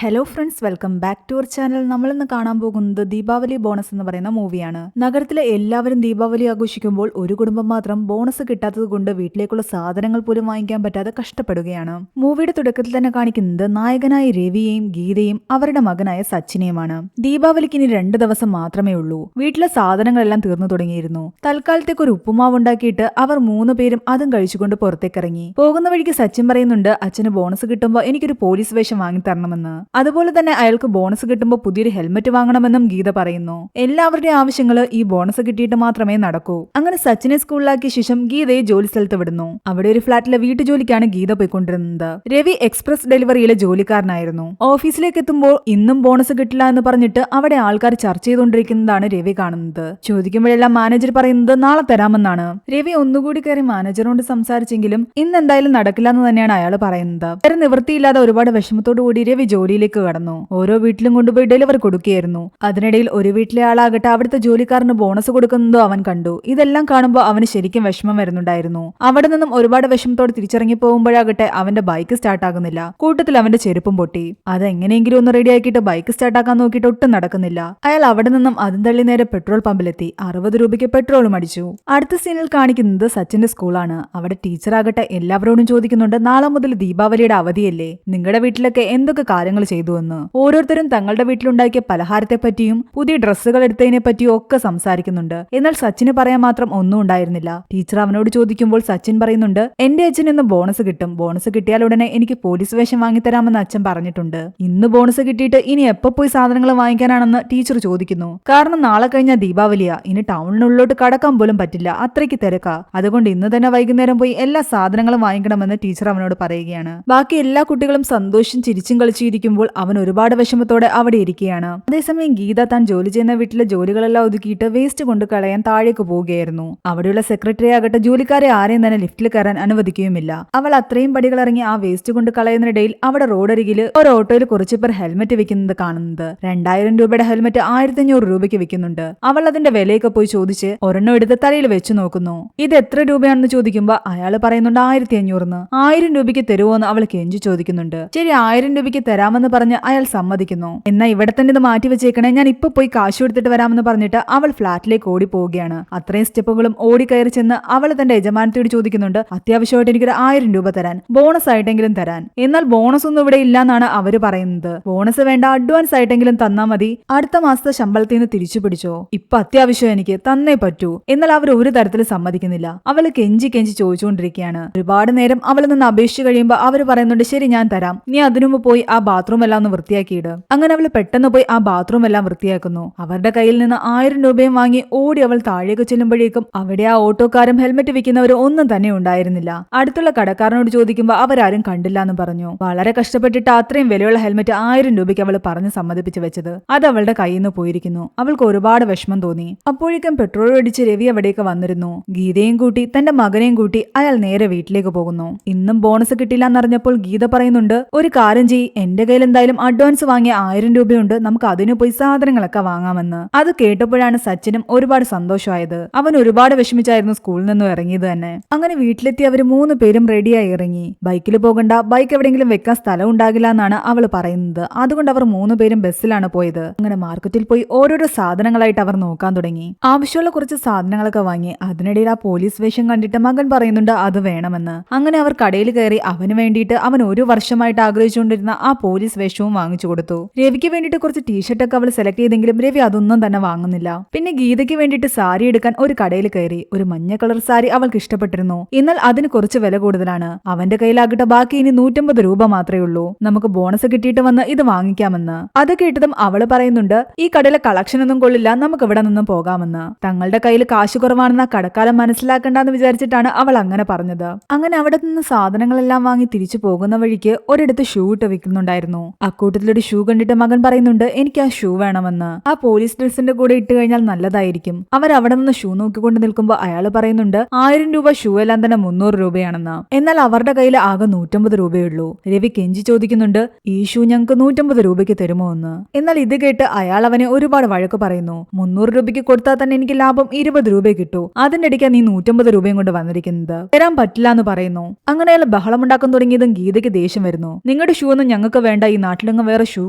Hello friends, welcome back to our channel. നമ്മളിന്ന് കാണാൻ പോകുന്നത് ദീപാവലി ബോണസ് എന്ന് പറയുന്ന മൂവിയാണ്. നഗരത്തിലെ എല്ലാവരും ദീപാവലി ആഘോഷിക്കുമ്പോൾ ഒരു കുടുംബം മാത്രം ബോണസ് കിട്ടാത്തത് കൊണ്ട് വീട്ടിലേക്കുള്ള സാധനങ്ങൾ പോലും വാങ്ങിക്കാൻ പറ്റാതെ കഷ്ടപ്പെടുകയാണ്. മൂവിയുടെ തുടക്കത്തിൽ തന്നെ കാണിക്കുന്നത് നായകനായ രവിയെയും ഗീതയും അവരുടെ മകനായ സച്ചിനെയുമാണ്. ദീപാവലിക്ക് ഇനി 2 ദിവസം മാത്രമേ ഉള്ളൂ. വീട്ടിലെ സാധനങ്ങളെല്ലാം തീർന്നു തുടങ്ങിയിരുന്നു. തൽക്കാലത്തേക്ക് ഒരു ഉപ്പുമാവ് ഉണ്ടാക്കിയിട്ട് അവർ 3 പേരും അതും കഴിച്ചുകൊണ്ട് പുറത്തേക്കിറങ്ങി. പോകുന്ന വഴിക്ക് സച്ചിൻ പറയുന്നുണ്ട്, അച്ഛന് ബോണസ് കിട്ടുമ്പോൾ എനിക്കൊരു പോലീസ് വേഷം വാങ്ങി തരണമെന്ന്. അതുപോലെ തന്നെ അയാൾക്ക് ബോണസ് കിട്ടുമ്പോൾ പുതിയൊരു ഹെൽമെറ്റ് വാങ്ങണമെന്നും ഗീത പറയുന്നു. എല്ലാവരുടെയും ആവശ്യങ്ങള് ഈ ബോണസ് കിട്ടിയിട്ട് മാത്രമേ നടക്കൂ. അങ്ങനെ സച്ചിനെ സ്കൂളിലാക്കിയ ശേഷം ഗീതയെ ജോലി സ്ഥലത്ത് വിടുന്നു. അവിടെ ഒരു ഫ്ളാറ്റിലെ വീട്ടുജോലിക്കാണ് ഗീത പോയിക്കൊണ്ടിരുന്നത്. രവി എക്സ്പ്രസ് ഡെലിവറിയിലെ ജോലിക്കാരനായിരുന്നു. ഓഫീസിലേക്ക് എത്തുമ്പോൾ ഇന്നും ബോണസ് കിട്ടില്ല എന്ന് പറഞ്ഞിട്ട് അവിടെ ആൾക്കാർ ചർച്ച ചെയ്തുകൊണ്ടിരിക്കുന്നതാണ് രവി കാണുന്നത്. ചോദിക്കുമ്പോഴെല്ലാം മാനേജർ പറയുന്നത് നാളെ തരാമെന്നാണ്. രവി ഒന്നുകൂടി കയറി മാനേജറോട് സംസാരിച്ചെങ്കിലും ഇന്ന് എന്തായാലും നടക്കില്ല എന്ന് തന്നെയാണ് അയാൾ പറയുന്നത്. വേറെ നിവൃത്തിയില്ലാതെ ഒരുപാട് വിഷമത്തോടു കൂടി രവി ജോലിയിലേക്ക് കടന്നു. ഓരോ വീട്ടിലും കൊണ്ടുപോയി ഡെലിവറി കൊടുക്കുകയായിരുന്നു. അതിനിടയിൽ ഒരു വീട്ടിലെ ആളാകട്ടെ അവിടുത്തെ ജോലിക്കാരന് ബോണസ് കൊടുക്കുന്നതോ അവൻ കണ്ടു. ഇതെല്ലാം കാണുമ്പോൾ അവന് ശരിക്കും വിഷമം വരുന്നുണ്ടായിരുന്നു. അവിടെ നിന്നും ഒരുപാട് വിഷമത്തോടെ തിരിച്ചിറങ്ങി പോകുമ്പോഴാകട്ടെ അവന്റെ ബൈക്ക് സ്റ്റാർട്ട് ആകുന്നില്ല. കൂട്ടത്തിൽ അവന്റെ ചെരുപ്പും പൊട്ടി. അതെങ്ങനെയെങ്കിലും ഒന്ന് റെഡി ആക്കിയിട്ട് ബൈക്ക് സ്റ്റാർട്ടാക്കാൻ നോക്കിയിട്ട് ഒട്ടും നടക്കുന്നില്ല. അയാൾ അവിടെ നിന്നും അതും തള്ളി നേരെ പെട്രോൾ പമ്പിലെത്തി 60 രൂപയ്ക്ക് പെട്രോളും അടിച്ചു. അടുത്ത സീനിൽ കാണിക്കുന്നത് സച്ചിന്റെ സ്കൂളാണ്. അവിടെ ടീച്ചറാകട്ടെ എല്ലാവരോടും ചോദിക്കുന്നുണ്ട്, നാളെ മുതൽ ദീപാവലിയുടെ അവധിയല്ലേ, നിങ്ങളുടെ വീട്ടിലൊക്കെ എന്തൊക്കെ കാര്യങ്ങൾ ചെയ്തു എന്ന്. ഓരോരുത്തരും തങ്ങളുടെ വീട്ടിലുണ്ടാക്കിയ പലഹാരത്തെ പറ്റിയും പുതിയ ഡ്രസ്സുകൾ എടുത്തതിനെ പറ്റിയും ഒക്കെ സംസാരിക്കുന്നുണ്ട്. എന്നാൽ സച്ചിന് പറയാൻ മാത്രം ഒന്നും ഉണ്ടായിരുന്നില്ല. ടീച്ചർ അവനോട് ചോദിക്കുമ്പോൾ സച്ചിൻ പറയുന്നുണ്ട്, എന്റെ അച്ഛൻ ഇന്ന് ബോണസ് കിട്ടും. ബോണസ് കിട്ടിയാൽ ഉടനെ എനിക്ക് പോലീസ് വേഷം വാങ്ങിത്തരാമെന്ന് അച്ഛൻ പറഞ്ഞിട്ടുണ്ട്. ഇന്ന് ബോണസ് കിട്ടിയിട്ട് ഇനി എപ്പോ പോയി സാധനങ്ങൾ വാങ്ങിക്കാനാണെന്ന് ടീച്ചർ ചോദിക്കുന്നു. കാരണം നാളെ കഴിഞ്ഞാൽ ദീപാവലിയാ, ഇനി ടൗണിനുള്ളിലോട്ട് കടക്കാൻ പോലും പറ്റില്ല, അത്രയ്ക്ക് തിരക്കാ. അതുകൊണ്ട് ഇന്ന് തന്നെ വൈകുന്നേരം പോയി എല്ലാ സാധനങ്ങളും വാങ്ങിക്കണമെന്ന് ടീച്ചർ അവനോട് പറയുകയാണ്. ബാക്കി എല്ലാ കുട്ടികളും സന്തോഷം ചിരിച്ചും കളിച്ചിരിക്കുമ്പോൾ അവൻ ഒരുപാട് വിഷമത്തോടെ അവിടെ ഇരിക്കുകയാണ്. അതേസമയം ഗീത താൻ ജോലി ചെയ്യുന്ന വീട്ടിലെ ജോലികളെല്ലാം ഒതുക്കിയിട്ട് വേസ്റ്റ് കൊണ്ട് കളയാൻ താഴേക്ക് പോവുകയായിരുന്നു. അവിടെയുള്ള സെക്രട്ടറി ആകട്ടെ ജോലിക്കാരെ ആരെയും തന്നെ ലിഫ്റ്റിൽ കയറാൻ അനുവദിക്കുകയുമില്ല. അവൾ അത്രയും പടികൾ ഇറങ്ങി ആ വേസ്റ്റ് കൊണ്ട് കളയുന്നതിനിടയിൽ അവിടെ റോഡരികിൽ ഒരു ഓട്ടോയിൽ കുറച്ചു പേർ ഹെൽമെറ്റ് വെക്കുന്നത് കാണുന്നത്. 2000 രൂപയുടെ ഹെൽമെറ്റ് 1500 രൂപയ്ക്ക് വെക്കുന്നുണ്ട്. അവൾ അതിന്റെ വിലയൊക്കെ പോയി ചോദിച്ച് ഒരെണ്ണം എടുത്ത് തലയിൽ വെച്ചു നോക്കുന്നു. ഇത് എത്ര രൂപയാണെന്ന് ചോദിക്കുമ്പോൾ അയാൾ പറയുന്നുണ്ട് 1500. 1000 രൂപയ്ക്ക് തരുമോ എന്ന് അവൾ കെഞ്ചി ചോദിക്കുന്നുണ്ട്. ശരി, 1000 രൂപയ്ക്ക് തരാമെന്ന് പറഞ്ഞ് അയാൾ സമ്മതിക്കുന്നു. എന്നാ ഇവിടെ തന്നെ ഇത് മാറ്റി വെച്ചേക്കണേ, ഞാൻ ഇപ്പൊ പോയി കാശ് കൊടുത്തിട്ട് വരാമെന്ന് പറഞ്ഞിട്ട് അവൾ ഫ്ളാറ്റിലേക്ക് ഓടി പോവുകയാണ്. അത്രയും സ്റ്റെപ്പുകളും ഓടി കയറി ചെന്ന് അവൾ തന്റെ യജമാനത്തോട് ചോദിക്കുന്നുണ്ട്, അത്യാവശ്യമായിട്ട് എനിക്കൊരു 1000 രൂപ തരാൻ, ബോണസ് ആയിട്ടെങ്കിലും തരാൻ. എന്നാൽ ബോണസ് ഒന്നും ഇവിടെ ഇല്ലാന്നാണ് അവര് പറയുന്നത്. ബോണസ് വേണ്ട, അഡ്വാൻസ് ആയിട്ടെങ്കിലും തന്നാ മതി, അടുത്ത മാസത്തെ ശമ്പളത്തിൽ നിന്ന് തിരിച്ചു പിടിച്ചോ, ഇപ്പൊ അത്യാവശ്യം എനിക്ക് തന്നേ പറ്റൂ. എന്നാൽ അവർ ഒരു തരത്തിൽ സമ്മതിക്കുന്നില്ല. അവള് കെഞ്ചി കെഞ്ചി ചോദിച്ചുകൊണ്ടിരിക്കുകയാണ്. ഒരുപാട് നേരം അവളിൽ നിന്ന് അപേക്ഷിച്ച് കഴിയുമ്പോൾ അവര് പറയുന്നുണ്ട്, ശരി ഞാൻ തരാം, നീ അതിനുമ്പ് പോയി ആ ബാത്റൂം എല്ലാം ഒന്ന് വൃത്തിയാക്കിയിട്. അങ്ങനെ അവൾ പെട്ടെന്ന് പോയി ആ ബാത്റൂം എല്ലാം വൃത്തിയാക്കുന്നു. അവരുടെ കയ്യിൽ നിന്ന് 1000 രൂപയും വാങ്ങി ഓടി അവൾ താഴേക്ക് ചെല്ലുമ്പോഴേക്കും അവിടെ ആ ഓട്ടോക്കാരും ഹെൽമെറ്റ് വിൽക്കുന്നവരും ഒന്നും തന്നെ ഉണ്ടായിരുന്നില്ല. അടുത്തുള്ള കടക്കാരനോട് ചോദിക്കുമ്പോൾ അവരാരും കണ്ടില്ല എന്ന് പറഞ്ഞു. വളരെ കഷ്ടപ്പെട്ടിട്ട് അത്രയും വിലയുള്ള ഹെൽമെറ്റ് 1000 രൂപയ്ക്ക് അവൾ പറഞ്ഞ് സമ്മതിപ്പിച്ച് വെച്ചത് അത് അവളുടെ കയ്യിൽ നിന്ന് പോയിരിക്കുന്നു. അവൾക്ക് ഒരുപാട് വിഷമം തോന്നി. അപ്പോഴേക്കും പെട്രോൾ അടിച്ച് രവി അവിടേക്ക് വന്നിരുന്നു. ഗീതയും കൂട്ടി തന്റെ മകനെയും കൂട്ടി അയാൾ നേരെ വീട്ടിലേക്ക് പോകുന്നു. ഇന്നും ബോണസ് കിട്ടില്ല എന്നറിഞ്ഞപ്പോൾ ഗീത പറയുന്നുണ്ട്, ഒരു കാര്യം ചെയ്യ്, എന്റെ കയ്യിൽ എന്തായാലും അഡ്വാൻസ് വാങ്ങിയ 1000 രൂപയുണ്ട്, നമുക്ക് അതിന് പോയി സാധനങ്ങളൊക്കെ വാങ്ങാമെന്ന്. അത് കേട്ടപ്പോഴാണ് സച്ചിനും ഒരുപാട് സന്തോഷമായത്. അവൻ ഒരുപാട് വിഷമിച്ചായിരുന്നു സ്കൂളിൽ നിന്നും ഇറങ്ങിയത് തന്നെ. അങ്ങനെ വീട്ടിലെത്തി അവർ 3 പേരും റെഡിയായി ഇറങ്ങി. ബൈക്കിൽ പോകണ്ട, ബൈക്ക് എവിടെയെങ്കിലും വെക്കാൻ സ്ഥലം ഉണ്ടാകില്ല എന്നാണ് അവൾ പറയുന്നത്. അതുകൊണ്ട് അവർ 3 പേരും ബസ്സിലാണ് പോയത്. അങ്ങനെ മാർക്കറ്റിൽ പോയി ഓരോരോ സാധനങ്ങളായിട്ട് അവർ നോക്കാൻ തുടങ്ങി. ആവശ്യമുള്ള കുറച്ച് സാധനങ്ങളൊക്കെ വാങ്ങി. അതിനിടയിൽ ആ പോലീസ് വേഷം കണ്ടിട്ട് മകൻ പറയുന്നുണ്ട് അത് വേണമെന്ന്. അങ്ങനെ അവർ കടയിൽ കയറി അവന് വേണ്ടിയിട്ട് അവൻ 1 വർഷമായിട്ട് ആഗ്രഹിച്ചുകൊണ്ടിരുന്ന ആ പോലീസ് വേഷവും വാങ്ങിച്ചു കൊടുത്തു. രവിക്ക് വേണ്ടിയിട്ട് കുറച്ച് ടീഷർട്ടൊക്കെ അവൾ സെലക്ട് ചെയ്തെങ്കിലും രവി അതൊന്നും തന്നെ വാങ്ങുന്നില്ല. പിന്നെ ഗീതയ്ക്ക് വേണ്ടിയിട്ട് സാരി എടുക്കാൻ ഒരു കടയിൽ കയറി. ഒരു മഞ്ഞ കളർ സാരി അവൾക്ക് ഇഷ്ടപ്പെട്ടിരുന്നു. എന്നാൽ അതിന് കുറച്ച് വില കൂടുതലാണ്. അവന്റെ കയ്യിലാകട്ടെ ബാക്കി ഇനി 150 രൂപ മാത്രമേ ഉള്ളൂ. നമുക്ക് ബോണസ് കിട്ടിയിട്ട് വന്ന് ഇത് വാങ്ങിക്കാമെന്ന്. അത് കേട്ടതും അവള് പറയുന്നുണ്ട്, ഈ കടയിലെ കളക്ഷൻ ഒന്നും കൊള്ളില്ല, നമുക്ക് ഇവിടെ നിന്നും പോകാമെന്ന്. തങ്ങളുടെ കയ്യിൽ കാശ് കുറവാണെന്ന് കടക്കാലം മനസ്സിലാക്കണ്ടെന്ന് വിചാരിച്ചിട്ടാണ് അവൾ അങ്ങനെ പറഞ്ഞത്. അങ്ങനെ അവിടെ നിന്ന് സാധനങ്ങളെല്ലാം വാങ്ങി തിരിച്ചു പോകുന്ന വഴിക്ക് ഒരിടത്ത് ഷൂ ഇട്ട് വിൽക്കുന്നുണ്ടായിരുന്നു. അക്കൂട്ടത്തിലൊരു ഷൂ കണ്ടിട്ട് മകൻ പറയുന്നുണ്ട്, എനിക്ക് ആ ഷൂ വേണമെന്ന്. ആ പോലീസ് ഡ്രസ്സിന്റെ കൂടെ ഇട്ട് കഴിഞ്ഞാൽ നല്ലതായിരിക്കും. അവർ അവിടെ നിന്ന് ഷൂ നോക്കിക്കൊണ്ട് നിൽക്കുമ്പോൾ അയാൾ പറയുന്നുണ്ട് 1000 രൂപ ഷൂ എല്ലാം തന്നെ 300 രൂപയാണെന്ന്. എന്നാൽ അവരുടെ കയ്യിൽ ആകെ 150 രൂപയുള്ളൂ. രവി കെഞ്ചി ചോദിക്കുന്നുണ്ട്, ഈ ഷൂ ഞങ്ങൾക്ക് 150 രൂപയ്ക്ക് തരുമോ എന്ന്. എന്നാൽ ഇത് കേട്ട് അയാൾ അവനെ ഒരുപാട് വഴക്ക് പറയുന്നു. 300 രൂപയ്ക്ക് കൊടുത്താൽ തന്നെ എനിക്ക് ലാഭം 20 രൂപ കിട്ടൂ, അതിന്റെ ഇടയ്ക്കാ നീ 150 രൂപയും കൊണ്ട് വന്നിരിക്കുന്നത്, തരാൻ പറ്റില്ല എന്ന് പറയുന്നു. അങ്ങനെ അയാൾ ബഹളമുണ്ടാക്കാൻ തുടങ്ങിയതും ഗീതയ്ക്ക് ദേഷ്യം വരുന്നു. നിങ്ങളുടെ ഷൂ ഒന്നും ഞങ്ങൾക്ക് വേണ്ട, ഈ നാട്ടിലെങ്ങും വേറെ ഷൂ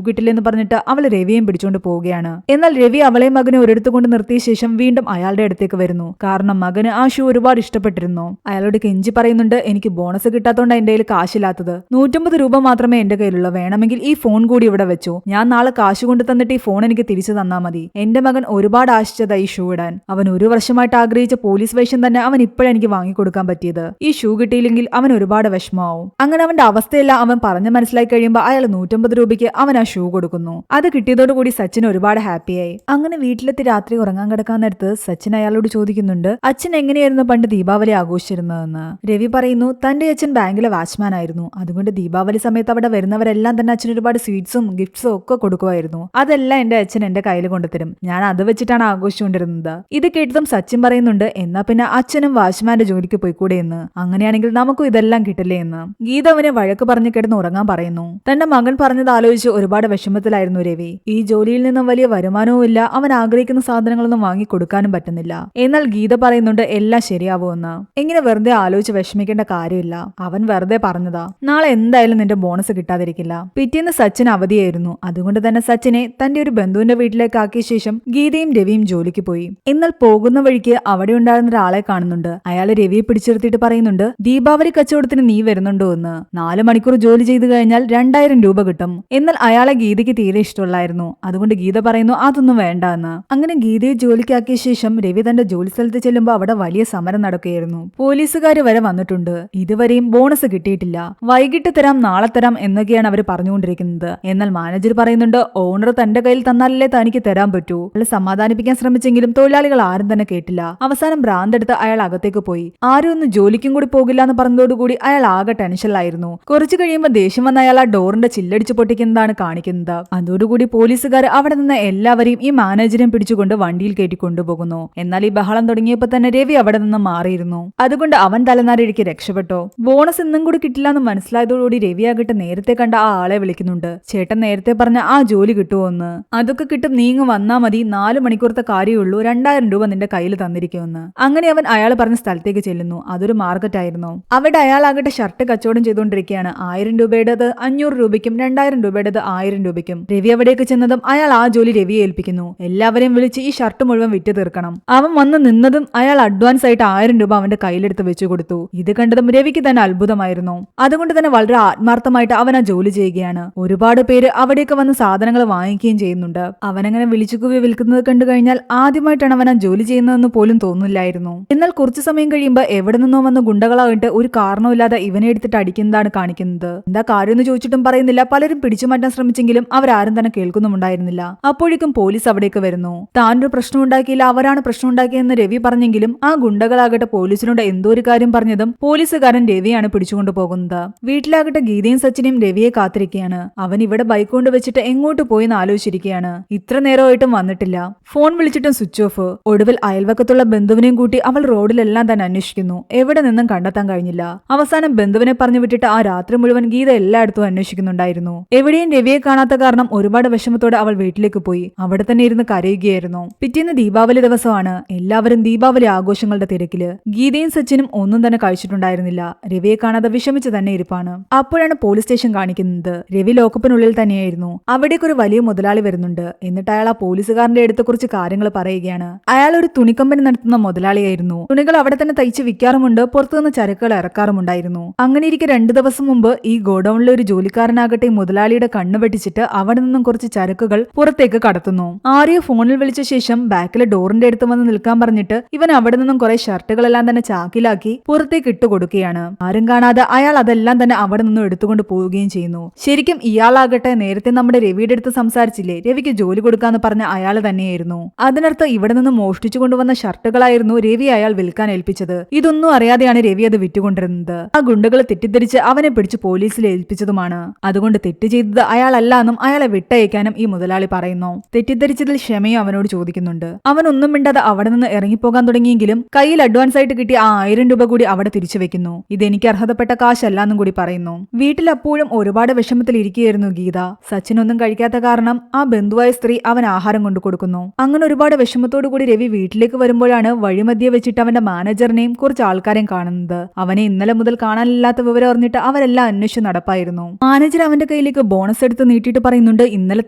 കിട്ടില്ലെന്ന് പറഞ്ഞിട്ട് അവൾ രവിയെയും പിടിച്ചുകൊണ്ട് പോവുകയാണ്. എന്നാൽ രവി അവളെയും മകനെ ഒരിടത്ത് കൊണ്ട് നിർത്തിയ ശേഷം വീണ്ടും അയാളുടെ അടുത്തേക്ക് വരുന്നു. കാരണം മകന് ആ ഷൂ ഒരുപാട് ഇഷ്ടപ്പെട്ടിരുന്നു. അയാളോട് കെഞ്ചി പറയുന്നുണ്ട്, എനിക്ക് ബോണസ് കിട്ടാത്തോണ്ട് എന്റെ കയ്യിൽ കാശില്ലാത്തത്, 150 രൂപ മാത്രമേ എന്റെ കയ്യിലുള്ളൂ, വേണമെങ്കിൽ ഈ ഫോൺ കൂടി ഇവിടെ വെച്ചു, ഞാൻ നാളെ കാശ് കൊണ്ട് തന്നിട്ട് ഈ ഫോൺ എനിക്ക് തിരിച്ചു തന്നാ മതി. എന്റെ മകൻ ഒരുപാട് ആശിച്ചതാ ഈ ഷൂ ഇടാൻ. അവൻ ഒരു വർഷമായിട്ട് ആഗ്രഹിച്ച പോലീസ് വേഷം തന്നെ അവൻ ഇപ്പോഴെനിക്ക് വാങ്ങിക്കൊടുക്കാൻ പറ്റിയത്. ഈ ഷൂ കിട്ടിയില്ലെങ്കിൽ അവൻ ഒരുപാട് വിഷമാവും. അങ്ങനെ അവന്റെ അവസ്ഥയെല്ലാം അവൻ പറഞ്ഞ് മനസ്സിലാക്കി കഴിയുമ്പോൾ അയാൾ 150 രൂപയ്ക്ക് അവൻ ആ ഷൂ കൊടുക്കുന്നു. അത് കിട്ടിയതോടുകൂടി സച്ചിൻ ഒരുപാട് ഹാപ്പിയായി. അങ്ങനെ വീട്ടിലെത്തി രാത്രി ഉറങ്ങാൻ കിടക്കാൻ നേരത്ത് സച്ചിൻ അയാളോട് ചോദിക്കുന്നുണ്ട്, അച്ഛൻ എങ്ങനെയായിരുന്നു പണ്ട് ദീപാവലി ആഘോഷിച്ചിരുന്നതെന്ന്. രവി പറയുന്നു, തന്റെ അച്ഛൻ ബാങ്കിലെ വാച്ച്മാൻ ആയിരുന്നു, അതുകൊണ്ട് ദീപാവലി സമയത്ത് അവിടെ വരുന്നവരെല്ലാം തന്നെ അച്ഛൻ ഒരുപാട് സ്വീറ്റ്സും ഗിഫ്റ്റ്സും ഒക്കെ കൊടുക്കുമായിരുന്നു. അതെല്ലാം എന്റെ അച്ഛൻ എന്റെ കയ്യിൽ കൊണ്ടുതരും, ഞാൻ അത് വെച്ചിട്ടാണ് ആഘോഷിച്ചുകൊണ്ടിരുന്നത്. ഇത് കേട്ടതും സച്ചിൻ പറയുന്നുണ്ട്, എന്നാ പിന്നെ അച്ഛനും വാച്ച്മാന്റെ ജോലിക്ക് പോയിക്കൂടെ എന്ന്, അങ്ങനെയാണെങ്കിൽ നമുക്കും ഇതെല്ലാം കിട്ടില്ലേ എന്ന്. ഗീത അവനെ വഴക്ക് പറഞ്ഞു കിടന്ന് ഉറങ്ങാൻ പറയുന്നു. തന്റെ മകൻ പറഞ്ഞത് ആലോചിച്ച് ഒരുപാട് വിഷമത്തിലായിരുന്നു രവി. ഈ ജോലിയിൽ നിന്നും വലിയ വരുമാനവും ഇല്ല, അവൻ ആഗ്രഹിക്കുന്ന സാധനങ്ങളൊന്നും വാങ്ങി കൊടുക്കാനും പറ്റുന്നില്ല. എന്നാൽ ഗീത പറയുന്നുണ്ട് എല്ലാം ശരിയാവുമെന്ന്. എങ്ങനെ വെറുതെ ആലോചിച്ച് വിഷമിക്കേണ്ട കാര്യമില്ല, അവൻ വെറുതെ പറഞ്ഞതാ, നാളെ എന്തായാലും നിന്റെ ബോണസ് കിട്ടാതിരിക്കില്ല. പിറ്റേന്ന് സച്ചിൻ അവധിയായിരുന്നു, അതുകൊണ്ട് തന്നെ സച്ചിനെ തന്റെ ഒരു ബന്ധുവിന്റെ വീട്ടിലേക്ക് ആക്കിയ ശേഷം ഗീതയും രവിയും ജോലിക്ക് പോയി. എന്നാൽ പോകുന്ന വഴിക്ക് അവിടെ ഉണ്ടായിരുന്ന ഒരാളെ കാണുന്നുണ്ട്. അയാൾ രവിയെ പിടിച്ചിരുത്തിയിട്ട് പറയുന്നുണ്ട്, ദീപാവലി കച്ചവടത്തിന് നീ വരുന്നുണ്ടോ എന്ന്, 4 മണിക്കൂർ ജോലി ചെയ്തു കഴിഞ്ഞാൽ 2000 രൂപ കിട്ടും. എന്നാൽ അയാളെ ഗീതയ്ക്ക് തീരെ ഇഷ്ടമുള്ളായിരുന്നു, അതുകൊണ്ട് ഗീത പറയുന്നു അതൊന്നും വേണ്ട എന്ന്. അങ്ങനെ ഗീതയെ ജോലിക്കാക്കിയ ശേഷം രവി തന്റെ ജോലി സ്ഥലത്ത് ചെല്ലുമ്പോൾ അവിടെ വലിയ സമരം നടക്കുകയായിരുന്നു. പോലീസുകാർ വരെ വന്നിട്ടുണ്ട്. ഇതുവരെയും ബോണസ് കിട്ടിയിട്ടില്ല, വൈകിട്ട് തരാം, നാളെ തരാം എന്നൊക്കെയാണ് അവർ പറഞ്ഞുകൊണ്ടിരിക്കുന്നത്. എന്നാൽ മാനേജർ പറയുന്നുണ്ട്, ഓണർ തന്റെ കയ്യിൽ തന്നാലല്ലേ തനിക്ക് തരാൻ പറ്റൂ. അയാൾ സമാധാനിപ്പിക്കാൻ ശ്രമിച്ചെങ്കിലും തൊഴിലാളികൾ ആരും തന്നെ കേട്ടില്ല. അവസാനം ഭ്രാന്തെടുത്ത് അയാൾ അകത്തേക്ക് പോയി. ആരും ഒന്നും ജോലിക്കും കൂടി പോകില്ല എന്ന് പറഞ്ഞതോടുകൂടി അയാൾ ആകെ ടെൻഷനിലായിരുന്നു. കുറച്ചു കഴിയുമ്പോൾ ദേഷ്യം വന്ന അയാൾ ആ ഡോറിന്റെ ചില്ലടിച്ച് പൊട്ടിക്കുന്നതാണ് കാണിക്കുന്നത്. അതോടുകൂടി പോലീസുകാർ അവിടെ നിന്ന് എല്ലാവരെയും ഈ മാനേജരെയും പിടിച്ചുകൊണ്ട് വണ്ടിയിൽ കയറ്റി കൊണ്ടുപോകുന്നു. എന്നാൽ ഈ ബഹളം തുടങ്ങിയപ്പോൾ തന്നെ രവി അവിടെ നിന്ന് മാറിയിരുന്നു. അതുകൊണ്ട് അവൻ തലനാരിഴയ്ക്ക് രക്ഷപ്പെട്ടോ. ബോണസ് ഇന്നും കൂടി കിട്ടില്ല എന്ന് മനസ്സിലായതോടുകൂടി രവിയാകട്ടെ നേരത്തെ കണ്ട ആ ആളെ വിളിക്കുന്നുണ്ട്. ചേട്ടൻ നേരത്തെ പറഞ്ഞ ആ ജോലി കിട്ടുമോ എന്ന്. അതൊക്കെ കിട്ടും, നീങ്ങ് വന്നാ മതി, 4 മണിക്കൂറത്തെ കാര്യമുള്ളൂ, 2000 രൂപ നിന്റെ കയ്യിൽ തന്നിരിക്കുമെന്ന്. അങ്ങനെ അവൻ അയാൾ പറഞ്ഞ സ്ഥലത്തേക്ക് ചെല്ലുന്നു. അതൊരു മാർക്കറ്റ് ആയിരുന്നു. അവിടെ അയാളാകട്ടെ ഷർട്ട് കച്ചവടം ചെയ്തുകൊണ്ടിരിക്കുകയാണ്. 1000 രൂപയുടേത് 500 രൂപയ്ക്കും 2000 രൂപയുടേത് 1000 രൂപയ്ക്കും. രവി അവിടേക്ക് ചെന്നതും അയാൾ ആ ജോലി രവിയെ ഏൽപ്പിക്കുന്നു. എല്ലാവരെയും വിളിച്ച് ഈ ഷർട്ട് മുഴുവൻ വിറ്റ് തീർക്കണം. അവൻ വന്ന് നിന്നതും അയാൾ അഡ്വാൻസ് ആയിട്ട് 1000 രൂപ അവന്റെ കയ്യിലെടുത്ത് വെച്ചു കൊടുത്തു. ഇത് കണ്ടതും രവിക്ക് തന്നെ അത്ഭുതമായിരുന്നു. അതുകൊണ്ട് തന്നെ വളരെ ആത്മാർത്ഥമായിട്ട് അവൻ ആ ജോലി ചെയ്യുകയാണ്. ഒരുപാട് പേര് അവിടേക്ക് വന്ന് സാധനങ്ങൾ വാങ്ങിക്കുകയും ചെയ്യുന്നുണ്ട്. അവനങ്ങനെ വിളിച്ചുകൂവി വിൽക്കുന്നത് കണ്ടു കഴിഞ്ഞാൽ ആദ്യമായിട്ടാണ് അവൻ ആ ജോലി ചെയ്യുന്നതെന്ന് പോലും തോന്നില്ലായിരുന്നു. എന്നാൽ കുറച്ചു സമയം കഴിയുമ്പോൾ എവിടെ നിന്നോ വന്ന ഗുണ്ടകളായിട്ട് ഒരു കാരണമില്ലാതെ ഇവനെ എടുത്തിട്ട് അടിക്കുന്നതാണ് കാണിക്കുന്നത്. എന്താ കാര്യം എന്ന് ചോദിച്ചിട്ടും പറയുന്നില്ല. പലരും പിടിച്ചു മാറ്റാൻ ശ്രമിച്ചെങ്കിലും അവരാരും തന്നെ കേൾക്കുന്നുമുണ്ടായിരുന്നില്ല. അപ്പോഴേക്കും പോലീസ് അവിടേക്ക് വരുന്നു. താനൊരു പ്രശ്നം ഉണ്ടാക്കിയില്ല, അവരാണ് പ്രശ്നം ഉണ്ടാക്കിയെന്ന് രവി പറഞ്ഞെങ്കിലും ആ ഗുണ്ടകളാകട്ടെ പോലീസിനോട് എന്തോ ഒരു കാര്യം പറഞ്ഞതും പോലീസുകാരൻ രവിയാണ് പിടിച്ചുകൊണ്ടു പോകുന്നത്. വീട്ടിലാകട്ടെ ഗീതയും സച്ചിനും രവിയെ കാത്തിരിക്കുകയാണ്. അവൻ ഇവിടെ ബൈക്ക് കൊണ്ട് വെച്ചിട്ട് എങ്ങോട്ട് പോയെന്ന് ആലോചിച്ചിരിക്കുകയാണ്. ഇത്ര നേരമായിട്ടും വന്നിട്ടില്ല. ഫോൺ വിളിച്ചിട്ടും സ്വിച്ച് ഓഫ്. ഒടുവിൽ അയൽവക്കത്തുള്ള ബന്ധുവിനെയും കൂട്ടി അവൾ റോഡിലെല്ലാം തന്നെ അന്വേഷിക്കുന്നു. എവിടെ നിന്നും കണ്ടെത്താൻ കഴിഞ്ഞില്ല. അവസാനം ബന്ധുവിനെ പറഞ്ഞു വിട്ടിട്ട് ആ രാത്രി മുഴുവൻ ഗീത എല്ലായിടത്തും അന്വേഷിക്കുന്നുണ്ടായിരുന്നു. എവിടെയും രവിയെ കാണാത്ത കാരണം ഒരുപാട് വിഷമത്തോടെ അവൾ വീട്ടിലേക്ക് പോയി. അവിടെ തന്നെ ഇരുന്ന് കരയുകയായിരുന്നു. പിറ്റേന്ന് ദീപാവലി ദിവസമാണ്. എല്ലാവരും ദീപാവലി ആഘോഷങ്ങളുടെ തിരക്കില്. ഗീതയും സച്ചിനും ഒന്നും തന്നെ കഴിച്ചിട്ടുണ്ടായിരുന്നില്ല. രവിയെ കാണാതെ വിഷമിച്ച് തന്നെ ഇരിപ്പാണ്. അപ്പോഴാണ് പോലീസ് സ്റ്റേഷൻ കാണിക്കുന്നത്. രവി ലോക്കപ്പിനുള്ളിൽ തന്നെയായിരുന്നു. അവിടേക്ക് ഒരു വലിയ മുതലാളി വരുന്നുണ്ട്. എന്നിട്ട് അയാൾ ആ പോലീസുകാരന്റെ അടുത്ത് കുറച്ച് കാര്യങ്ങൾ പറയുകയാണ്. അയാൾ ഒരു തുണിക്കമ്പനി നടത്തുന്ന മുതലാളിയായിരുന്നു. തുണികൾ അവിടെ തന്നെ തയ്ച്ച് വിൽക്കാറുമുണ്ട്, പുറത്തുനിന്ന് ചരക്കുകൾ ഇറക്കാറുമുണ്ടായിരുന്നു. അങ്ങനെ ഇരിക്കെ 2 ദിവസം മുമ്പ് ഈ ഗോഡൌണിലെ ഒരു ജോലിക്കാരനാകട്ടെ മുതലാളിയുടെ കണ്ണ് വെട്ടിച്ചിട്ട് അവിടെ നിന്നും കുറച്ച് ചരക്കുകൾ പുറത്തേക്ക് കടത്തുന്നു. ആരെയോ ഫോണിൽ വിളിച്ച ശേഷം ബാക്കിലെ ഡോറിന്റെ അടുത്ത് വന്ന് നിൽക്കാൻ പറഞ്ഞിട്ട് ഇവൻ അവിടെ നിന്നും കുറെ ഷർട്ടുകളെല്ലാം തന്നെ ചാക്കിലാക്കി പുറത്തേക്ക് ഇട്ട് കൊടുക്കുകയാണ്. ആരും കാണാതെ അയാൾ അതെല്ലാം തന്നെ അവിടെ നിന്നും എടുത്തുകൊണ്ട് പോവുകയും ചെയ്യുന്നു. ശരിക്കും ഇയാളാകട്ടെ നേരത്തെ നമ്മുടെ രവിയുടെ അടുത്ത് സംസാരിച്ചില്ലേ, രവിക്ക് ജോലി കൊടുക്കാന്ന് പറഞ്ഞ അയാൾ തന്നെയായിരുന്നു. അതിനർത്ഥം ഇവിടെ നിന്ന് മോഷ്ടിച്ചു കൊണ്ടുവന്ന ഷർട്ടുകളായിരുന്നു രവി അയാൾ വിൽക്കാൻ ഏൽപ്പിച്ചത്. ഇതൊന്നും അറിയാതെയാണ് രവി അത് വിറ്റുകൊണ്ടിരുന്നത്. ആ ഗുണ്ടകൾ തെറ്റിദ്ധരിച്ച് അവനെ പിടിച്ച് പോലീസിൽ ഏൽപ്പിച്ചതുമാണ്. അതുകൊണ്ട് തെറ്റ് ചെയ്തത് അയാളല്ല എന്നും അയാളെ വിട്ടയക്കാനും ഈ മുതലാളി പറയുന്നു. തെറ്റിദ്ധരിച്ചതിൽ ക്ഷമയും അവനോട് ചോദിക്കുന്നുണ്ട്. അവൻ ഒന്നും മിണ്ടാതെ അവിടെ നിന്ന് ഇറങ്ങിപ്പോകാൻ തുടങ്ങിയെങ്കിലും കയ്യിൽ അഡ്വാൻസ് ആയിട്ട് കിട്ടിയ ആ 1000 രൂപ കൂടി അവിടെ തിരിച്ചു വെക്കുന്നു. ഇതെനിക്ക് അർഹതപ്പെട്ട കാശല്ലാന്നും കൂടി പറയുന്നു. വീട്ടിൽ അപ്പോഴും ഒരുപാട് വിഷമത്തിൽ ഇരിക്കുകയായിരുന്നു ഗീത. സച്ചിനൊന്നും കഴിക്കാത്ത കാരണം ആ ബന്ധുവായ സ്ത്രീ അവൻ ആഹാരം കൊണ്ടു കൊടുക്കുന്നു. അങ്ങനെ ഒരുപാട് വിഷമത്തോടു കൂടി രവി വീട്ടിലേക്ക് വരുമ്പോഴാണ് വഴിമധ്യേ വെച്ചിട്ട് അവന്റെ മാനേജറിനെയും കുറച്ച് ആൾക്കാരെയും കാണുന്നത്. അവനെ ഇന്നലെ മുതൽ കാണാനില്ലാത്ത വിവരം അറിഞ്ഞിട്ട് അവരെല്ലാം അന്വേഷിച്ച് നടപ്പായിരുന്നു. മാനേജർ അവന്റെ അവന്റെ കയ്യിലേക്ക് ബോണസ് എടുത്ത് നീട്ടിയിട്ട് പറയുന്നുണ്ട് ഇന്നലെ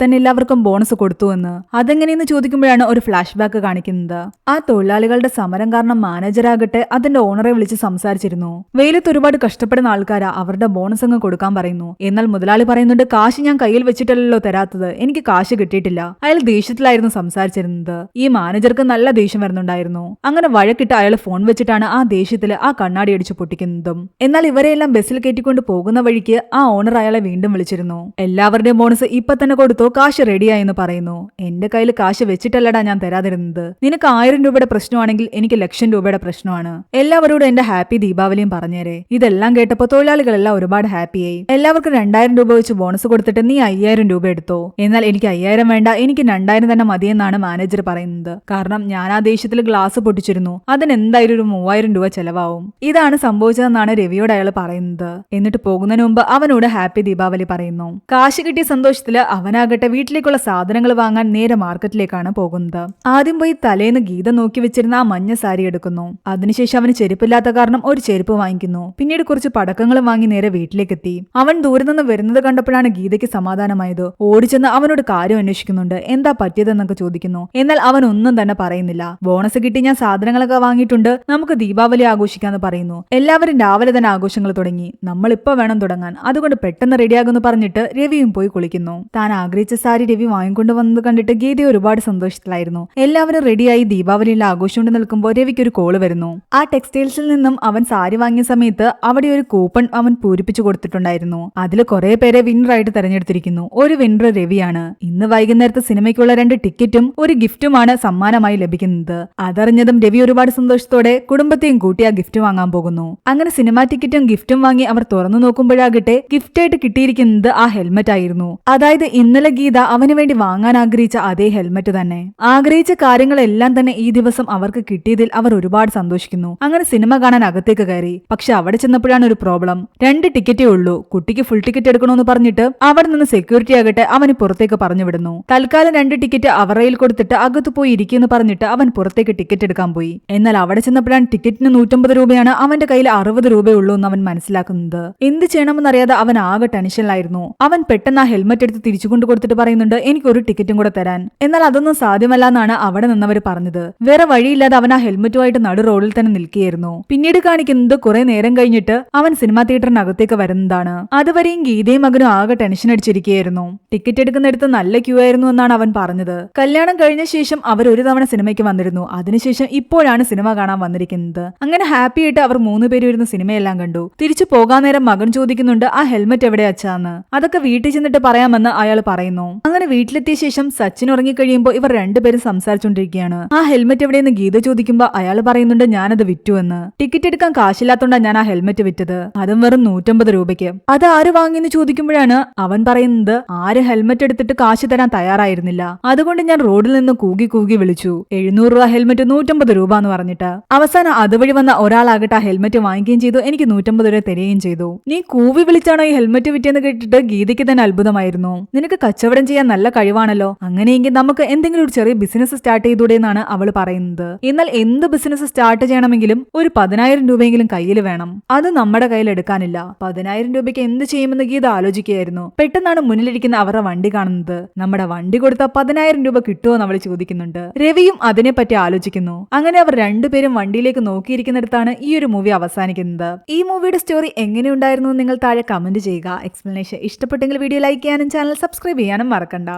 തന്നെ എല്ലാവർക്കും ബോണസ് കൊടുത്തു എന്ന്. അതെങ്ങനെയെന്ന് ചോദിക്കുമ്പോഴാണ് ഒരു ഫ്ലാഷ് ബാക്ക് കാണിക്കുന്നത്. ആ തൊഴിലാളികളുടെ സമരം കാരണം മാനേജറാകട്ടെ അതിന്റെ ഓണറെ വിളിച്ച് സംസാരിച്ചിരുന്നു. വെയിലത്ത് ഒരുപാട് കഷ്ടപ്പെടുന്ന ആൾക്കാരാ, അവരുടെ ബോണസ് അങ്ങ് കൊടുക്കാൻ പറയുന്നു. എന്നാൽ മുതലാളി പറയുന്നുണ്ട് കാശ് ഞാൻ കയ്യിൽ വെച്ചിട്ടല്ലോ തരാത്തത്, എനിക്ക് കാശ് കിട്ടിയിട്ടില്ല. അയാൾ ദേഷ്യത്തിലായിരുന്നു സംസാരിച്ചിരുന്നത്. ഈ മാനേജർക്ക് നല്ല ദേഷ്യം വരുന്നുണ്ടായിരുന്നു. അങ്ങനെ വഴക്കിട്ട് അയാൾ ഫോൺ വെച്ചിട്ടാണ് ആ ദേഷ്യത്തില് ആ കണ്ണാടി അടിച്ചു പൊട്ടിക്കുന്നതും. എന്നാൽ ഇവരെയെല്ലാം ബസ്സിൽ കയറ്റിക്കൊണ്ട് പോകുന്ന വഴിക്ക് ആ ഓണർ അയാളെ വീണ്ടും വിളിച്ചിരുന്നു. എല്ലാവരുടെയും ബോണസ് ഇപ്പൊ തന്നെ കൊടുത്തോ, കാശ് റെഡിയായെന്ന് പറയുന്നു. എന്റെ കയ്യിൽ കാശ് വെച്ചിട്ടല്ലടാ ഞാൻ തരാതിരുന്നത്. നിനക്ക് 1000 രൂപയുടെ പ്രശ്നമാണെങ്കിൽ എനിക്ക് 1,00,000 രൂപയുടെ പ്രശ്നമാണ്. എല്ലാവരോടും എന്റെ ഹാപ്പി ദീപാവലിയും പറഞ്ഞേരെ. ഇതെല്ലാം കേട്ടപ്പോ തൊഴിലാളികളെല്ലാം ഒരുപാട് ഹാപ്പിയായി. എല്ലാവർക്കും 2000 രൂപ വെച്ച് ബോണസ് കൊടുത്തിട്ട് നീ 5000 രൂപ എടുത്തോ. എന്നാൽ എനിക്ക് 5000 വേണ്ട, എനിക്ക് 2000 തന്നെ മതിയെന്നാണ് മാനേജർ പറയുന്നത്. കാരണം ഞാൻ ആ ദേഷ്യത്തിൽ ഗ്ലാസ് പൊട്ടിച്ചിരുന്നു, അതിന് എന്തായാലും ഒരു 3000 രൂപ ചെലവാവും. ഇതാണ് സംഭവിച്ചതെന്നാണ് രവിയോട് അയാൾ പറയുന്നത്. എന്നിട്ട് പോകുന്നതിന് മുമ്പ് അവനോട് ഹാപ്പി ദീപാവലി പറയുന്നു. കാശ് കിട്ടിയ സന്തോഷത്തില് അവനാകട്ടെ വീട്ടിലേക്കുള്ള സാധനങ്ങൾ വാങ്ങാൻ നേരെ മാർക്കറ്റിലേക്കാണ് പോകുന്നത്. ആദ്യം പോയി തലേന്ന് ഗീത നോക്കി വെച്ചിരുന്ന ആ മഞ്ഞ സാരി എടുക്കുന്നു. അതിനുശേഷം അവന് ചെരുപ്പില്ലാത്ത കാരണം ഒരു ചെരുപ്പ് വാങ്ങിക്കുന്നു. പിന്നീട് കുറച്ച് പടക്കങ്ങളും വാങ്ങി നേരെ വീട്ടിലേക്കെത്തി. അവൻ ദൂരെ നിന്ന് വരുന്നത് കണ്ടപ്പോഴാണ് ഗീതയ്ക്ക് സമാധാനമായത്. ഓടിച്ചെന്ന് അവനോട് കാര്യം അന്വേഷിക്കുന്നുണ്ട്, എന്താ പറ്റിയതെന്നൊക്കെ ചോദിക്കുന്നു. എന്നാൽ അവൻ ഒന്നും തന്നെ പറയുന്നില്ല. ബോണസ് കിട്ടി, ഞാൻ സാധനങ്ങളൊക്കെ വാങ്ങിയിട്ടുണ്ട്, നമുക്ക് ദീപാവലി ആഘോഷിക്കാന്ന് പറയുന്നു. എല്ലാവരും രാവിലെ തന്നെ ആഘോഷങ്ങൾ തുടങ്ങി. നമ്മളിപ്പോ വേണം തുടങ്ങാൻ, അതുകൊണ്ട് പെട്ടെന്ന് റെഡിയാകുമെന്ന് പറഞ്ഞിട്ട് രവിയും പോയി കുളിക്കുന്നു. താൻ ആഗ്രഹിച്ച സാരി രവി വാങ്ങിക്കൊണ്ട് വന്നത് കണ്ടിട്ട് ഗീത ഒരുപാട് സന്തോഷത്തിലായിരുന്നു. എല്ലാവരും റെഡിയായി ദീപാവലിയിൽ ആഘോഷം കൊണ്ട് നിൽക്കുമ്പോൾ രവിക്ക് ഒരു കോള് വരുന്നു. ആ ടെക്സ്റ്റൈൽസിൽ നിന്നും അവൻ സാരി വാങ്ങിയ സമയത്ത് അവിടെ ഒരു കൂപ്പൺ അവൻ പൂരിപ്പിച്ചു കൊടുത്തിട്ടുണ്ടായിരുന്നു. അതിൽ കുറെ പേരെ വിന്നറായിട്ട് തെരഞ്ഞെടുത്തിരിക്കുന്നു. ഒരു വിന്നർ രവിയാണ്. ഇന്ന് വൈകുന്നേരത്തെ സിനിമയ്ക്കുള്ള 2 ടിക്കറ്റും ഒരു ഗിഫ്റ്റുമാണ് സമ്മാനമായി ലഭിക്കുന്നത്. അതറിഞ്ഞതും രവി ഒരുപാട് സന്തോഷത്തോടെ കുടുംബത്തെയും കൂട്ടി ആ ഗിഫ്റ്റ് വാങ്ങാൻ പോകുന്നു. അങ്ങനെ സിനിമാ ടിക്കറ്റും ഗിഫ്റ്റും വാങ്ങി അവർ തുറന്നു നോക്കുമ്പോഴാകട്ടെ ഗിഫ്റ്റായിട്ട് കിട്ടിയിരിക്കുന്നത് ആ ഹെൽമെറ്റ് ആയിരുന്നു. അതായത് ഇന്നലെ ഗീത അവന് വേണ്ടി വാങ്ങാൻ ആഗ്രഹിച്ച അതേ ഹെൽമെറ്റ് തന്നെ. ആഗ്രഹിച്ച കാര്യങ്ങളെല്ലാം തന്നെ ഈ ദിവസം അവർക്ക് കിട്ടിയതിൽ അവർ ഒരുപാട് സന്തോഷിക്കുന്നു. അങ്ങനെ സിനിമ കാണാൻ അകത്തേക്ക് കയറി. പക്ഷെ അവിടെ ചെന്നപ്പോഴാണ് ഒരു പ്രോബ്ലം. 2 ടിക്കറ്റേ ഉള്ളൂ. കുട്ടിക്ക് ഫുൾ ടിക്കറ്റ് എടുക്കണമെന്ന് പറഞ്ഞിട്ട് അവിടെ നിന്ന് സെക്യൂരിറ്റി ആകട്ടെ അവന് പുറത്തേക്ക് പറഞ്ഞു വിടുന്നു. തൽക്കാലം 2 ടിക്കറ്റ് അവറയിൽ കൊടുത്തിട്ട് അകത്ത് പോയി ഇരിക്കുമെന്ന് പറഞ്ഞിട്ട് അവൻ പുറത്തേക്ക് ടിക്കറ്റ് എടുക്കാൻ പോയി. എന്നാൽ അവിടെ ചെന്നപ്പോഴാണ് ടിക്കറ്റിന് 150 രൂപയാണ്, അവന്റെ കയ്യിൽ 60 രൂപയുള്ളൂ എന്ന് അവൻ മനസ്സിലാക്കുന്നത്. എന്ത് ചെയ്യണമെന്നറിയാതെ അവൻ ആകെ ടെൻഷനിലായിരുന്നു. അവൻ പെട്ടെന്ന് ആ ഹെൽമെറ്റ് എടുത്ത് തിരിച്ചു കൊണ്ട് കൊടുത്തിട്ട് പറയുന്നുണ്ട് എനിക്ക് ഒരു ടിക്കറ്റും കൂടെ തരാൻ. എന്നാൽ അതൊന്നും സാധ്യമല്ല എന്നാണ് അവിടെ നിന്നവർ പറഞ്ഞത്. വേറെ വഴിയില്ലാതെ അവൻ ആ ഹെൽമെറ്റുമായിട്ട് നടു റോഡിൽ തന്നെ നിൽക്കുകയായിരുന്നു. പിന്നീട് കാണിക്കുന്നത് കുറെ നേരം കഴിഞ്ഞിട്ട് അവൻ സിനിമാ തിയേറ്ററിനകത്തേക്ക് വരുന്നതാണ്. അതുവരെയും ഗീതയും മകനും ആകെ ടെൻഷൻ അടിച്ചിരിക്കുകയായിരുന്നു. ടിക്കറ്റ് എടുക്കുന്നിടത്ത് നല്ല ക്യൂ ആയിരുന്നു എന്നാണ് അവൻ പറഞ്ഞത്. കല്യാണം കഴിഞ്ഞ ശേഷം അവർ ഒരു തവണ സിനിമയ്ക്ക് വന്നിരുന്നു. അതിനുശേഷം ഇപ്പോഴാണ് സിനിമ കാണാൻ വന്നിരിക്കുന്നത്. അങ്ങനെ ഹാപ്പി ആയിട്ട് അവർ 3 പേരും ഇരുന്ന് സിനിമയെല്ലാം കണ്ടു. തിരിച്ചു പോകാൻ നേരം മകൻ ചോദിക്കുന്നുണ്ട് ആ ഹെൽമെറ്റ് എവിടെ അച്ഛാന്ന്. അതൊക്കെ വീട്ടിൽ ചെന്നിട്ട് പറയാമെന്ന് അയാൾ പറയുന്നു. അങ്ങനെ വീട്ടിലെത്തിയ ശേഷം സച്ചിൻ ഉറങ്ങിക്കഴിയുമ്പോൾ ഇവർ 2 പേരും സംസാരിച്ചുകൊണ്ടിരിക്കുകയാണ്. ആ ഹെൽമെറ്റ് എവിടെയെന്ന് ഗീത ചോദിക്കുമ്പോൾ അയാൾ പറയുന്നുണ്ട് ഞാനത് വിറ്റു എന്ന്. ടിക്കറ്റ് എടുക്കാൻ കാശില്ലാത്തോണ്ടാണ് ഞാൻ ആ ഹെൽമെറ്റ് വിറ്റത്, അതും വെറും 150 രൂപയ്ക്ക്. അത് ആര് വാങ്ങിയെന്ന് ചോദിക്കുമ്പോഴാണ് അവൻ പറയുന്നത് ആര് ഹെൽമെറ്റ് എടുത്തിട്ട് കാശ് തരാൻ തയ്യാറായിരുന്നില്ല, അതുകൊണ്ട് ഞാൻ റോഡിൽ നിന്ന് കൂകി കൂകി വിളിച്ചു. 700 രൂപ ഹെൽമെറ്റ് 150 രൂപ എന്ന് പറഞ്ഞിട്ട്. അവസാനം അതുവഴി വന്ന ഒരാളാകട്ടെ ആ ഹെൽമെറ്റ് വാങ്ങിക്കുകയും ചെയ്തു, എനിക്ക് 150 രൂപ തരികയും ചെയ്തു. നീ കൂവി വിളിച്ചാണോ ഈ ഹെൽമെറ്റ് വിറ്റെന്ന് കേട്ടിട്ട് ഗീതയ്ക്ക് തന്നെ അത്ഭുതമായിരുന്നു. നിനക്ക് കച്ചവടം ചെയ്യാൻ നല്ല കഴിവാണല്ലോ, അങ്ങനെയെങ്കിൽ നമുക്ക് എന്തെങ്കിലും ഒരു ചെറിയ ബിസിനസ് സ്റ്റാർട്ട് ചെയ്തൂടെ എന്നാണ് അവൾ പറയുന്നത്. എന്നാൽ എന്ത് ബിസിനസ് സ്റ്റാർട്ട് ചെയ്യണമെങ്കിലും ഒരു 10,000 രൂപയെങ്കിലും കയ്യിൽ വേണം. അത് നമ്മുടെ കയ്യിൽ എടുക്കാനില്ല. 10,000 രൂപയ്ക്ക് എന്ത് ചെയ്യുമെന്ന് ഗീത ആലോചിക്കുകയായിരുന്നു. പെട്ടെന്നാണ് മുന്നിലിരിക്കുന്ന അവരുടെ വണ്ടി കാണുന്നത്. നമ്മുടെ വണ്ടി കൊടുത്താൽ 10,000 രൂപ കിട്ടുമോ എന്ന് അവൾ ചോദിക്കുന്നുണ്ട്. രവിയും അതിനെപ്പറ്റി ആലോചിക്കുന്നു. അങ്ങനെ അവർ 2 പേരും വണ്ടിയിലേക്ക് നോക്കിയിരിക്കുന്നിടത്താണ് ഈ ഒരു മൂവി അവസാനിക്കുന്നത്. ഈ മൂവിയുടെ സ്റ്റോറി എങ്ങനെയുണ്ടായിരുന്നു നിങ്ങൾ താഴെ കമന്റ് ചെയ്യുക. എക്സ്പ്ലനേഷൻ ഇഷ്ടപ്പെട്ടെങ്കിൽ വീഡിയോ ലൈക്ക് ചെയ്യാനും ചാനൽ സബ്സ്ക്രൈബ് ചെയ്യാനും മറക്കണ്ട.